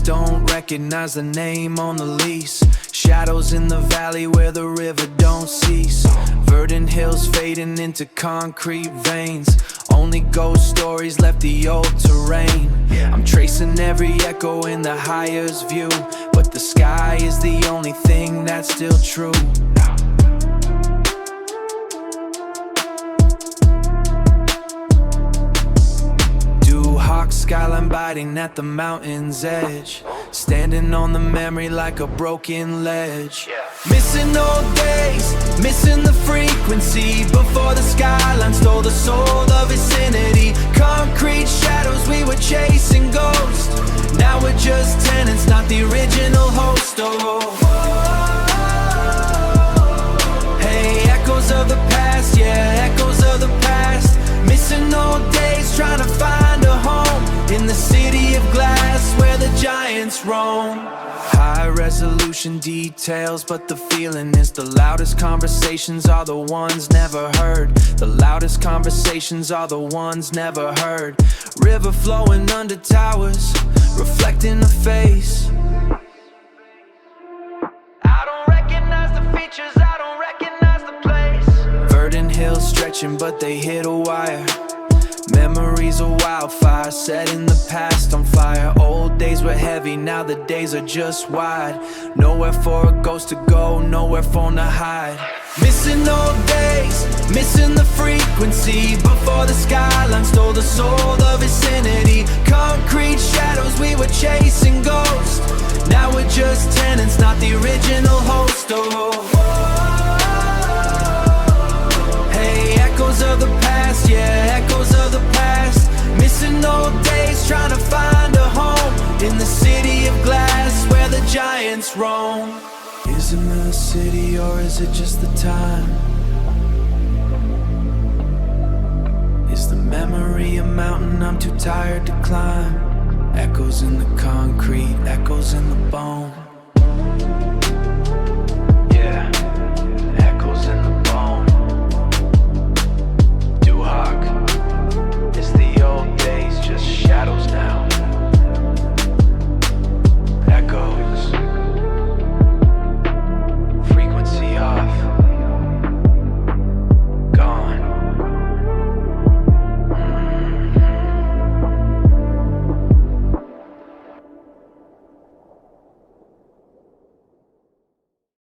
don't recognize the name on the lease. Shadows in the valley where the river don't cease. Verdant hills fading into concrete veins. Only ghost stories left the old terrain. I'm tracing every echo in the highest view, but the sky is the only thing that's still true. Skyline biting at the mountain's edge, standing on the memory like a broken ledge. Missing old days, missing the frequency before the skyline stole the soul of vicinity. Concrete shadows, we were chasing ghosts. Now we're just tenants, not the original host. Hey, echoes of the past, yeah, echoes of the past. Missing old days, trying to find a home in the city of glass where the giants roam. High resolution details, but the feeling is the loudest conversations are the ones never heard. The loudest conversations are the ones never heard. River flowing under towers, reflecting a face. I don't recognize the features, I don't recognize the place. Verdant hills stretching, but they hit a wire. Memories of wildfire, setting the past on fire. Old days were heavy, now the days are just wide. Nowhere for a ghost to go, nowhere for to hide. Missing old days, missing the frequency before the skyline stole the soul of vicinity. Concrete shadows, we were chasing ghosts. Now we're just tenants, not the original host. Hey, echoes of the past, yeah, echoes of the past. Missing old days, trying to find a home in the city of glass where the giants roam. Is it the city or is it just the time? Is the memory a mountain I'm too tired to climb? Echoes in the concrete, echoes